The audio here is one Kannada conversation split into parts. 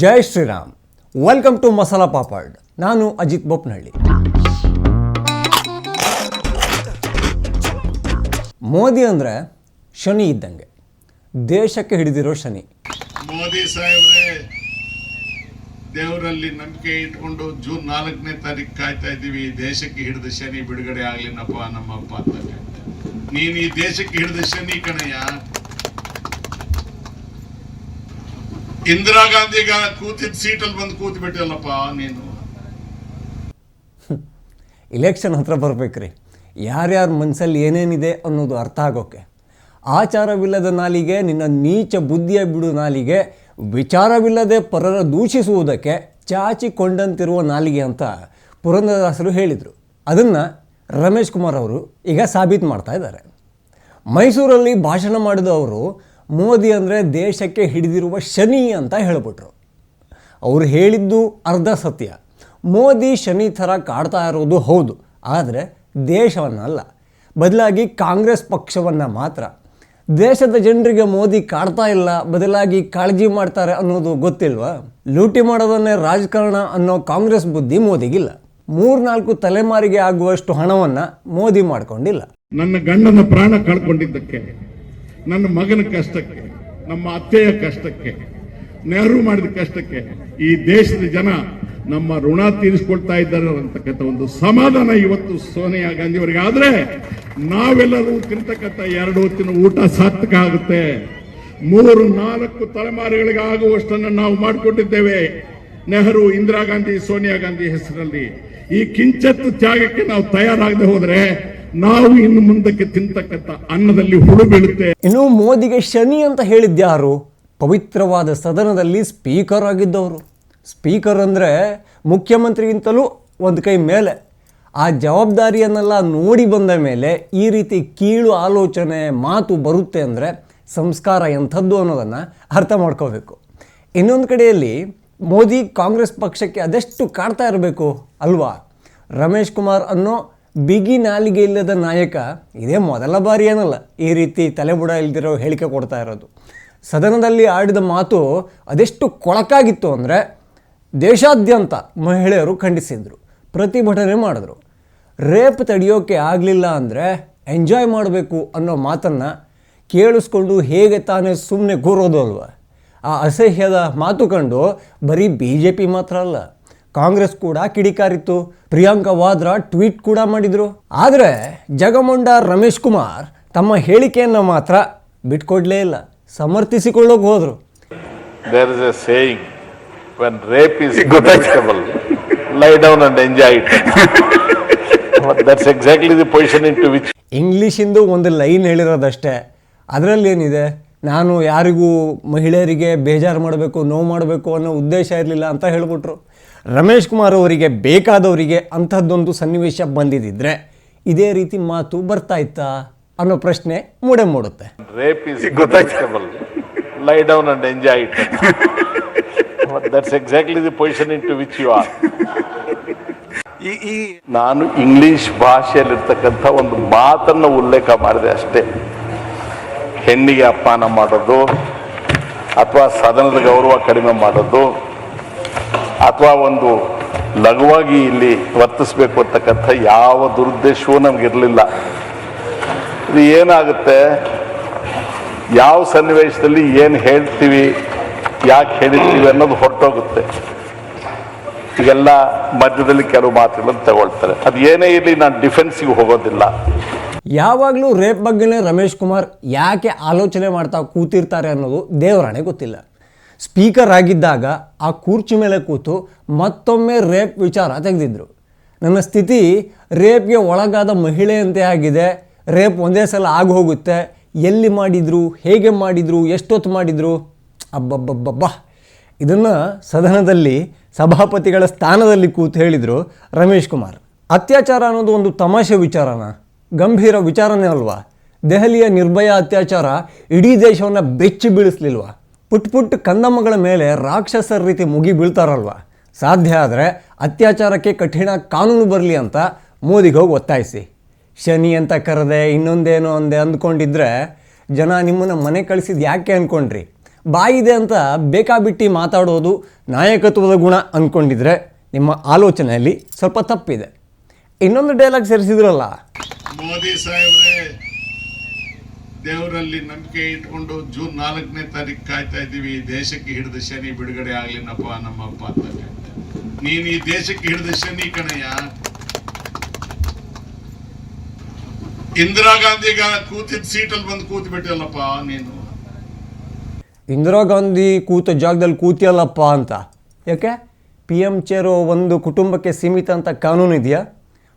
Jai Shriram. Welcome to masala papad. ನಾನು ಅಜಿತ್ ಬೋಪ್ನಹಳ್ಳಿ. ಮೋದಿ ಅಂದರೆ ಶನಿ ಇದ್ದಂಗೆ, ದೇಶಕ್ಕೆ ಹಿಡಿದಿರೋ ಶನಿ. ಮೋದಿ ಸಾಹೇಬ್ರೆ, ದೇವರಲ್ಲಿ ನಂಬಿಕೆ ಇಟ್ಕೊಂಡು ಜೂನ್ 4ನೇ ತಾರೀಕು ಕಾಯ್ತಾ ಇದ್ದೀವಿ. ದೇಶಕ್ಕೆ ಹಿಡಿದ ಶನಿ ಬಿಡುಗಡೆ ಆಗ್ಲಿನಪ್ಪ ನಮ್ಮಪ್ಪ ಅಂತ. ನೀನು ಈ ದೇಶಕ್ಕೆ ಹಿಡಿದ ಶನಿ ಕಣಯ್ಯ. ಇಂದಿರಾ ಗಾಂಧಿಗ ಕೂತಿದ್ದ ಸೀಟಲ್ಲಿ ಬಂದು ಕೂತ್ ಬಿಟ್ಟಿಲ್ಲಪ್ಪ ನೀನು. ಇಲೆಕ್ಷನ್ ಹತ್ರ ಬರ್ಬೇಕ್ರಿ. ಯಾರ್ಯಾರ ಮನಸ್ಸಲ್ಲಿ ಏನೇನಿದೆ ಅನ್ನೋದು ಅರ್ಥ ಆಗೋಕ್ಕೆ. ಆಚಾರವಿಲ್ಲದ ನಾಲಿಗೆ ನಿನ್ನ ನೀಚ ಬುದ್ಧಿಯ ಬಿಡು ನಾಲಿಗೆ, ವಿಚಾರವಿಲ್ಲದೆ ಪರರ ದೂಷಿಸುವುದಕ್ಕೆ ಚಾಚಿಕೊಂಡಂತಿರುವ ನಾಲಿಗೆ ಅಂತ ಪುರಂದರದಾಸರು ಹೇಳಿದರು. ಅದನ್ನು ರಮೇಶ್ ಕುಮಾರ್ ಅವರು ಈಗ ಸಾಬೀತು ಮಾಡ್ತಾ ಇದ್ದಾರೆ. ಮೈಸೂರಲ್ಲಿ ಭಾಷಣ ಮಾಡಿದ ಅವರು ಮೋದಿ ಅಂದರೆ ದೇಶಕ್ಕೆ ಹಿಡಿದಿರುವ ಶನಿ ಅಂತ ಹೇಳಿಬಿಟ್ರು. ಅವರು ಹೇಳಿದ್ದು ಅರ್ಧ ಸತ್ಯ. ಮೋದಿ ಶನಿ ಥರ ಕಾಡ್ತಾ ಇರೋದು ಹೌದು, ಆದರೆ ದೇಶವನ್ನಲ್ಲ, ಬದಲಾಗಿ ಕಾಂಗ್ರೆಸ್ ಪಕ್ಷವನ್ನು ಮಾತ್ರ. ದೇಶದ ಜನರಿಗೆ ಮೋದಿ ಕಾಡ್ತಾ ಇಲ್ಲ, ಬದಲಾಗಿ ಕಾಳಜಿ ಮಾಡ್ತಾರೆ ಅನ್ನೋದು ಗೊತ್ತಿಲ್ವಾ? ಲೂಟಿ ಮಾಡೋದನ್ನೇ ರಾಜಕಾರಣ ಅನ್ನೋ ಕಾಂಗ್ರೆಸ್ ಬುದ್ಧಿ ಮೋದಿಗಿಲ್ಲ. 3-4 ತಲೆಮಾರಿಗೆ ಆಗುವಷ್ಟು ಹಣವನ್ನು ಮೋದಿ ಮಾಡಿಕೊಂಡಿಲ್ಲ. ನನ್ನ ಗಂಡನ ಪ್ರಾಣ ಕಳ್ಕೊಂಡಿದ್ದಕ್ಕೆ, ನನ್ನ ಮಗನ ಕಷ್ಟಕ್ಕೆ, ನಮ್ಮ ಅತ್ತೆಯ ಕಷ್ಟಕ್ಕೆ, ನೆಹರು ಮಾಡಿದ ಕಷ್ಟಕ್ಕೆ ಈ ದೇಶದ ಜನ ನಮ್ಮ ಋಣ ತೀರಿಸಿಕೊಳ್ತಾ ಇದ್ದಾರೆ ಅಂತಕ್ಕಂಥ ಒಂದು ಸಮಾಧಾನ ಇವತ್ತು ಸೋನಿಯಾ ಗಾಂಧಿ ಅವರಿಗೆ ಆದ್ರೆ, ನಾವೆಲ್ಲರೂ ತಿಂತಕ್ಕಂಥ 2 ಹೊತ್ತಿನ ಊಟ ಸಾರ್ಥಕ ಆಗುತ್ತೆ. 3-4 ತಲೆಮಾರುಗಳಿಗೆ ಆಗುವಷ್ಟನ್ನು ನಾವು ಮಾಡಿಕೊಟ್ಟಿದ್ದೇವೆ. ನೆಹರು, ಇಂದಿರಾ ಗಾಂಧಿ, ಸೋನಿಯಾ ಗಾಂಧಿ ಹೆಸರಲ್ಲಿ ಈ ಕಿಂಚತ್ತು ತ್ಯಾಗಕ್ಕೆ ನಾವು ತಯಾರಾಗದೆ ಹೋದ್ರೆ ನಾವು ಇನ್ನು ಮುಂದಕ್ಕೆ ತಿಂತಕ್ಕಂಥ ಅನ್ನದಲ್ಲಿ ಹುಳು ಬೀಳುತ್ತೆ. ಇನ್ನು ಮೋದಿಗೆ ಶನಿ ಅಂತ ಹೇಳಿದ್ಯಾರು? ಪವಿತ್ರವಾದ ಸದನದಲ್ಲಿ ಸ್ಪೀಕರ್ ಆಗಿದ್ದವರು. ಸ್ಪೀಕರ್ ಅಂದರೆ ಮುಖ್ಯಮಂತ್ರಿಗಿಂತಲೂ ಒಂದು ಕೈ ಮೇಲೆ. ಆ ಜವಾಬ್ದಾರಿಯನ್ನೆಲ್ಲ ನೋಡಿ ಬಂದ ಮೇಲೆ ಈ ರೀತಿ ಕೀಳು ಆಲೋಚನೆ ಮಾತು ಬರುತ್ತೆ ಅಂದರೆ ಸಂಸ್ಕಾರ ಎಂಥದ್ದು ಅನ್ನೋದನ್ನು ಅರ್ಥ ಮಾಡ್ಕೋಬೇಕು. ಇನ್ನೊಂದು ಕಡೆಯಲ್ಲಿ ಮೋದಿ ಕಾಂಗ್ರೆಸ್ ಪಕ್ಷಕ್ಕೆ ಅದೆಷ್ಟು ಕಾಡ್ತಾ ಇರಬೇಕು ಅಲ್ವಾ? ರಮೇಶ್ ಕುಮಾರ್ ಅನ್ನೋ ಬಿಗಿ ನಾಲಿಗೆ ಇಲ್ಲದ ನಾಯಕ ಇದೇ ಮೊದಲ ಬಾರಿ ಏನಲ್ಲ ಈ ರೀತಿ ತಲೆಬುಡ ಇಲ್ದಿರೋ ಹೇಳಿಕೆ ಕೊಡ್ತಾ ಇರೋದು. ಸದನದಲ್ಲಿ ಆಡಿದ ಮಾತು ಅದೆಷ್ಟು ಕೊಳಕಾಗಿತ್ತು ಅಂದರೆ ದೇಶಾದ್ಯಂತ ಮಹಿಳೆಯರು ಖಂಡಿಸಿದರು, ಪ್ರತಿಭಟನೆ ಮಾಡಿದ್ರು. ರೇಪ್ ತಡೆಯೋಕ್ಕೆ ಆಗಲಿಲ್ಲ ಅಂದರೆ ಎಂಜಾಯ್ ಮಾಡಬೇಕು ಅನ್ನೋ ಮಾತನ್ನು ಕೇಳಿಸ್ಕೊಂಡು ಹೇಗೆ ತಾನೇ ಸುಮ್ಮನೆ ಕೂರೋದು ಅಲ್ವಾ? ಆ ಅಸಹ್ಯದ ಮಾತು ಕಂಡು ಬರೀ BJP ಮಾತ್ರ ಅಲ್ಲ, ಕಾಂಗ್ರೆಸ್ ಕೂಡ ಕಿಡಿಕಾರಿತ್ತು. ಪ್ರಿಯಾಂಕಾ ವಾದ್ರಾ ಟ್ವೀಟ್ ಕೂಡ ಮಾಡಿದರು. ಆದರೆ ಜಗಮೊಂಡ ರಮೇಶ್ ಕುಮಾರ್ ತಮ್ಮ ಹೇಳಿಕೆಯನ್ನು ಮಾತ್ರ ಬಿಟ್ಕೊಡ್ಲೇ ಇಲ್ಲ, ಸಮರ್ಥಿಸಿಕೊಳ್ಳೋಕೆ ಹೋದರು. There is a saying, when rape is acceptable, lie down and enjoy it. That's exactly the position into which. ಇಂಗ್ಲೀಷಿಂದು ಒಂದು ಲೈನ್ ಹೇಳಿರೋದಷ್ಟೇ. ಅದರಲ್ಲಿ ಏನಿದೆ? ನಾನು ಯಾರಿಗೂ ಮಹಿಳೆಯರಿಗೆ ಬೇಜಾರು ಮಾಡಬೇಕು, ನೋವು ಮಾಡಬೇಕು ಅನ್ನೋ ಉದ್ದೇಶ ಇರಲಿಲ್ಲ ಅಂತ ಹೇಳ್ಬಿಟ್ರು. ರಮೇಶ್ ಕುಮಾರ್ ಅವರಿಗೆ ಬೇಕಾದವರಿಗೆ ಅಂಥದ್ದೊಂದು ಸನ್ನಿವೇಶ ಬಂದಿದ್ದರೆ ಇದೇ ರೀತಿ ಮಾತು ಬರ್ತಾ ಇತ್ತಾ ಅನ್ನೋ ಪ್ರಶ್ನೆ ಮೂಡುತ್ತೆ. Rape is acceptable, lie down and enjoy it. That's exactly the position into which you are. ನಾನು ಇಂಗ್ಲಿಷ್ ಭಾಷೆಯಲ್ಲಿರ್ತಕ್ಕಂಥ ಒಂದು ಮಾತನ್ನು ಉಲ್ಲೇಖ ಮಾಡಿದೆ ಅಷ್ಟೇ. ಹೆಣ್ಣಿಗೆ ಅಪಮಾನ ಮಾಡೋದು, ಅಥವಾ ಸದನದ ಗೌರವ ಕಡಿಮೆ ಮಾಡೋದು, ಅಥವಾ ಒಂದು ಲಘುವಾಗಿ ಇಲ್ಲಿ ವರ್ತಿಸಬೇಕು ಅಂತಕ್ಕಂಥ ಯಾವ ದುರುದ್ದೇಶವೂ ನಮಗಿರಲಿಲ್ಲ. ಇದು ಏನಾಗುತ್ತೆ, ಯಾವ ಸನ್ನಿವೇಶದಲ್ಲಿ ಏನು ಹೇಳ್ತೀವಿ, ಯಾಕೆ ಹೇಳಿರ್ತೀವಿ ಅನ್ನೋದು ಹೊರಟೋಗುತ್ತೆ. ಈಗೆಲ್ಲ ಮಧ್ಯದಲ್ಲಿ ಕೆಲವು ಮಾತುಗಳನ್ನು ತಗೊಳ್ತಾರೆ. ಅದು ಏನೇ ಇರಲಿ, ನಾನು ಡಿಫೆನ್ಸಿಗೆ ಹೋಗೋದಿಲ್ಲ. ಯಾವಾಗಲೂ ರೇಪ್ ಬಗ್ಗೆನೇ ರಮೇಶ್ ಕುಮಾರ್ ಯಾಕೆ ಆಲೋಚನೆ ಮಾಡ್ತಾ ಕೂತಿರ್ತಾರೆ ಅನ್ನೋದು ದೇವರಾಣೆ ಗೊತ್ತಿಲ್ಲ. ಸ್ಪೀಕರ್ ಆಗಿದ್ದಾಗ ಆ ಕುರ್ಚಿ ಮೇಲೆ ಕೂತು ಮತ್ತೊಮ್ಮೆ ರೇಪ್ ವಿಚಾರ ತೆಗೆದಿದ್ರು. ನನ್ನ ಸ್ಥಿತಿ ರೇಪ್ಗೆ ಒಳಗಾದ ಮಹಿಳೆಯಂತೆ ಆಗಿದೆ, ರೇಪ್ ಒಂದೇ ಸಲ ಆಗೋಗುತ್ತೆ, ಎಲ್ಲಿ ಮಾಡಿದರು, ಹೇಗೆ ಮಾಡಿದರು, ಎಷ್ಟೊತ್ತು ಮಾಡಿದರು, ಅಬ್ಬಬ್ಬಬ್ಬಬ್ಬ. ಇದನ್ನು ಸದನದಲ್ಲಿ ಸಭಾಪತಿಗಳ ಸ್ಥಾನದಲ್ಲಿ ಕೂತು ಹೇಳಿದರು ರಮೇಶ್ ಕುಮಾರ್. ಅತ್ಯಾಚಾರ ಅನ್ನೋದು ಒಂದು ತಮಾಷೆ ವಿಚಾರನ? ಗಂಭೀರ ವಿಚಾರನೇ ಅಲ್ವಾ? ದೆಹಲಿಯ ನಿರ್ಭಯ ಅತ್ಯಾಚಾರ ಇಡೀ ದೇಶವನ್ನು ಬೆಚ್ಚಿ ಬೀಳಿಸ್ಲಿಲ್ವಾ? ಪುಟ್ಟ ಕಂದಮ್ಮಗಳ ಮೇಲೆ ರಾಕ್ಷಸರ ರೀತಿ ಮುಗಿ ಬೀಳ್ತಾರಲ್ವ? ಸಾಧ್ಯ ಆದರೆ ಅತ್ಯಾಚಾರಕ್ಕೆ ಕಠಿಣ ಕಾನೂನು ಬರಲಿ ಅಂತ ಮೋದಿಗೆ ಹೋಗಿ ಒತ್ತಾಯಿಸಿ. ಶನಿ ಅಂತ ಕರೆದೆ, ಇನ್ನೊಂದೇನೋ ಅಂದೆ ಅಂದ್ಕೊಂಡಿದ್ರೆ ಜನ ನಿಮ್ಮನ್ನು ಮನೆ ಕಳಿಸಿದ್ದು ಯಾಕೆ ಅಂದ್ಕೊಂಡ್ರಿ? ಬಾಯಿದೆ ಅಂತ ಬೇಕಾಬಿಟ್ಟಿ ಮಾತಾಡೋದು ನಾಯಕತ್ವದ ಗುಣ ಅಂದ್ಕೊಂಡಿದ್ರೆ ನಿಮ್ಮ ಆಲೋಚನೆಯಲ್ಲಿ ಸ್ವಲ್ಪ ತಪ್ಪಿದೆ. ಇನ್ನೊಂದು ಡೈಲಾಗ್ ಸೇರಿಸಿದ್ರಲ್ಲ, ಮೋದಿ ಸಾಹೇಬ್ರೆ ದೇವರಲ್ಲಿ ನಂಬಿಕೆ ಇಟ್ಕೊಂಡು ಜೂನ್ 4ನೇ ತಾರೀಕು ಕಾಯ್ತಾ ಇದ್ದೀವಿ, ದೇಶಕ್ಕೆ ಹಿಡಿದ ಶನಿ ಬಿಡುಗಡೆ ಆಗ್ಲಿನಪ್ಪ ನಮ್ಮಪ್ಪ ಅಂತ. ನೀನ್ ಈ ದೇಶಕ್ಕೆ ಹಿಡಿದ ಶನಿ ಕಣಯ್ಯ. ಇಂದಿರಾ ಗಾಂಧಿಗ ಕೂತಿದ್ದ ಸೀಟಲ್ಲಿ ಬಂದು ಕೂತ್ ಬಿಟ್ಟಿಲ್ಲಪ್ಪ ನೀನು. ಇಂದಿರಾ ಗಾಂಧಿ ಕೂತ ಜಾಗದಲ್ಲಿ ಕೂತಿಯಲ್ಲಪ್ಪ ಅಂತ. ಯಾಕೆ PM ಚೇರು ಒಂದು ಕುಟುಂಬಕ್ಕೆ ಸೀಮಿತ ಅಂತ ಕಾನೂನು ಇದೆಯಾ?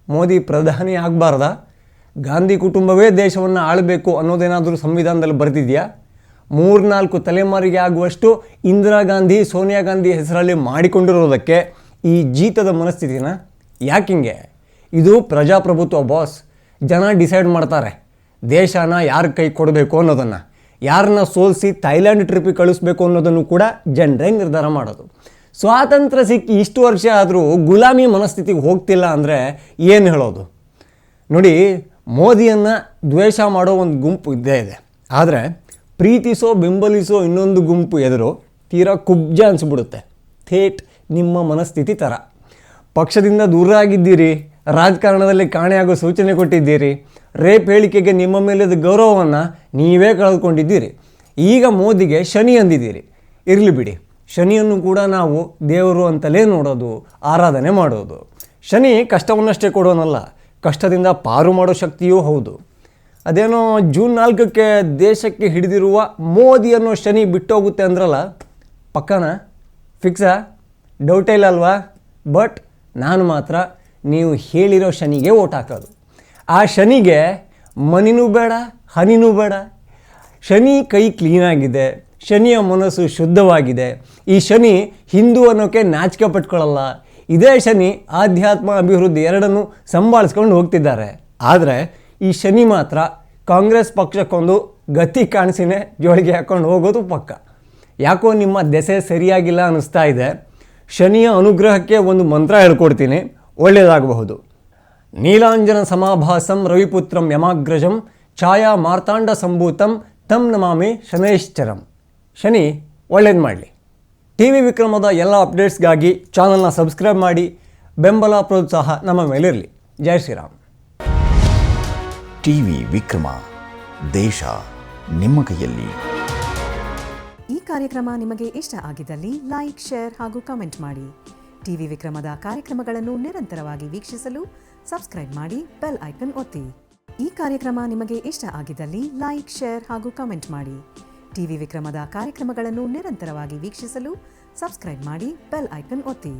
ಮೋದಿ ಪ್ರಧಾನಿ ಆಗಬಾರ್ದಾ? ಗಾಂಧಿ ಕುಟುಂಬವೇ ದೇಶವನ್ನು ಆಳಬೇಕು ಅನ್ನೋದೇನಾದರೂ ಸಂವಿಧಾನದಲ್ಲಿ ಬರೆದಿದೆಯಾ? 3-4 ತಲೆಮಾರಿಗೆ ಆಗುವಷ್ಟು ಇಂದಿರಾ ಗಾಂಧಿ ಸೋನಿಯಾ ಗಾಂಧಿ ಹೆಸರಲ್ಲಿ ಮಾಡಿಕೊಂಡಿರೋದಕ್ಕೆ ಈ ಜೀತದ ಮನಸ್ಥಿತಿನ ಯಾಕಿಂಗೆ? ಇದು ಪ್ರಜಾಪ್ರಭುತ್ವ ಬಾಸ್. ಜನ ಡಿಸೈಡ್ ಮಾಡ್ತಾರೆ ದೇಶನ ಯಾರ ಕೈ ಕೊಡಬೇಕು ಅನ್ನೋದನ್ನು, ಯಾರನ್ನ ಸೋಲಿಸಿ ಥೈಲ್ಯಾಂಡ್ ಟ್ರಿಪ್ಪಿಗೆ ಕಳಿಸ್ಬೇಕು ಅನ್ನೋದನ್ನು ಕೂಡ ಜನರೇ ನಿರ್ಧಾರ ಮಾಡೋದು. ಸ್ವಾತಂತ್ರ್ಯ ಸಿಕ್ಕಿ ಇಷ್ಟು ವರ್ಷ ಆದರೂ ಗುಲಾಮಿ ಮನಸ್ಥಿತಿಗೆ ಹೋಗ್ತಿಲ್ಲ ಅಂದರೆ ಏನು ಹೇಳೋದು? ನೋಡಿ, ಮೋದಿಯನ್ನು ದ್ವೇಷ ಮಾಡೋ ಒಂದು ಗುಂಪು ಇದ್ದೇ ಇದೆ. ಆದರೆ ಪ್ರೀತಿಸೋ ಬೆಂಬಲಿಸೋ ಇನ್ನೊಂದು ಗುಂಪು ಎದುರು ತೀರಾ ಕುಬ್ಜ ಅನಿಸ್ಬಿಡುತ್ತೆ. ಥೇಟ್ ನಿಮ್ಮ ಮನಸ್ಥಿತಿ ಥರ. ಪಕ್ಷದಿಂದ ದೂರ ಆಗಿದ್ದೀರಿ, ರಾಜಕಾರಣದಲ್ಲಿ ಕಾಣೆಯಾಗೋ ಸೂಚನೆ ಕೊಟ್ಟಿದ್ದೀರಿ, ರೇಪ್ ಹೇಳಿಕೆಗೆ ನಿಮ್ಮ ಮೇಲಿದ್ದ ಗೌರವವನ್ನು ನೀವೇ ಕಳೆದುಕೊಂಡಿದ್ದೀರಿ. ಈಗ ಮೋದಿಗೆ ಶನಿ ಅಂದಿದ್ದೀರಿ. ಇರಲಿ ಬಿಡಿ, ಶನಿಯನ್ನು ಕೂಡ ನಾವು ದೇವರು ಅಂತಲೇ ನೋಡೋದು, ಆರಾಧನೆ ಮಾಡೋದು. ಶನಿ ಕಷ್ಟವನ್ನಷ್ಟೇ ಕೊಡೋನಲ್ಲ, ಕಷ್ಟದಿಂದ ಪಾರು ಮಾಡೋ ಶಕ್ತಿಯೂ ಹೌದು. ಅದೇನೋ ಜೂನ್ 4ಕ್ಕೆ ದೇಶಕ್ಕೆ ಹಿಡಿದಿರುವ ಮೋದಿ ಅನ್ನೋ ಶನಿ ಬಿಟ್ಟೋಗುತ್ತೆ ಅಂದ್ರಲ್ಲ, ಪಕ್ಕನಾ? ಫಿಕ್ಸಾ? ಡೌಟೇ ಇಲ್ಲ ಅಲ್ವಾ? ಬಟ್ ನಾನು ಮಾತ್ರ ನೀವು ಹೇಳಿರೋ ಶನಿಗೆ ಓಟ್ ಹಾಕೋದು. ಆ ಶನಿಗೆ ಮನಿನೂ ಬೇಡ, ಹನಿನೂ ಬೇಡ. ಶನಿ ಕೈ ಕ್ಲೀನಾಗಿದೆ, ಶನಿಯ ಮನಸ್ಸು ಶುದ್ಧವಾಗಿದೆ. ಈ ಶನಿ ಹಿಂದೂ ಅನ್ನೋಕ್ಕೆ ನಾಚಿಕೆ ಪಟ್ಕೊಳ್ಳಲ್ಲ. ಇದೇ ಶನಿ ಆಧ್ಯಾತ್ಮ ಅಭಿವೃದ್ಧಿ ಎರಡನ್ನೂ ಸಂಭಾಳಿಸ್ಕೊಂಡು ಹೋಗ್ತಿದ್ದಾರೆ. ಆದರೆ ಈ ಶನಿ ಮಾತ್ರ ಕಾಂಗ್ರೆಸ್ ಪಕ್ಷಕ್ಕೊಂದು ಗತಿ ಕಾಣಿಸಿನೇ ಜೋಳಿಗೆ ಹಾಕ್ಕೊಂಡು ಹೋಗೋದು ಪಕ್ಕ. ಯಾಕೋ ನಿಮ್ಮ ದೆಸೆ ಸರಿಯಾಗಿಲ್ಲ ಅನ್ನಿಸ್ತಾ ಇದೆ. ಶನಿಯ ಅನುಗ್ರಹಕ್ಕೆ ಒಂದು ಮಂತ್ರ ಹೇಳ್ಕೊಡ್ತೀನಿ, ಒಳ್ಳೆಯದಾಗಬಹುದು. ನೀಲಾಂಜನ ಸಮಾಭಾಸಂ ರವಿಪುತ್ರಂ ಯಮಾಗ್ರಜಂ ಛಾಯಾ ಮಾರ್ತಾಂಡ ಸಂಭೂತಂ ತಂ ನಮಾಮಿ ಶನೈಶ್ಚರಂ. ಶನಿ ಒಳ್ಳೇದು ಮಾಡಲಿ. TV ವಿಕ್ರಮದ ಎಲ್ಲ ಅಪ್ಡೇಟ್ಸ್ಗಾಗಿ ಚಾನಲ್ನ ಸಬ್ಸ್ಕ್ರೈಬ್ ಮಾಡಿ. ಬೆಂಬಲ ಪ್ರೋತ್ಸಾಹ ನಮ್ಮ ಮೇಲಿರಲಿ. ಜೈ ಶ್ರೀರಾಮ್. TV ವಿಕ್ರಮ, ದೇಶ ನಿಮ್ಮ ಕೈಯಲ್ಲಿ. ಈ ಕಾರ್ಯಕ್ರಮ ನಿಮಗೆ ಇಷ್ಟ ಆಗಿದ್ದಲ್ಲಿ ಲೈಕ್, ಶೇರ್ ಹಾಗೂ ಕಮೆಂಟ್ ಮಾಡಿ. TV ವಿಕ್ರಮದ ಕಾರ್ಯಕ್ರಮಗಳನ್ನು ನಿರಂತರವಾಗಿ ವೀಕ್ಷಿಸಲು ಸಬ್ಸ್ಕ್ರೈಬ್ ಮಾಡಿ, ಬೆಲ್ ಐಕನ್ ಒತ್ತಿ. ಈ ಕಾರ್ಯಕ್ರಮ ನಿಮಗೆ ಇಷ್ಟ ಆಗಿದ್ದಲ್ಲಿ ಲೈಕ್, ಶೇರ್ ಹಾಗೂ ಕಮೆಂಟ್ ಮಾಡಿ. TV ವಿಕ್ರಮದ ಕಾರ್ಯಕ್ರಮಗಳನ್ನು ನಿರಂತರವಾಗಿ ವೀಕ್ಷಿಸಲು ಸಬ್ಸ್ಕ್ರೈಬ್ ಮಾಡಿ, ಬೆಲ್ ಐಕನ್ ಒತ್ತಿ.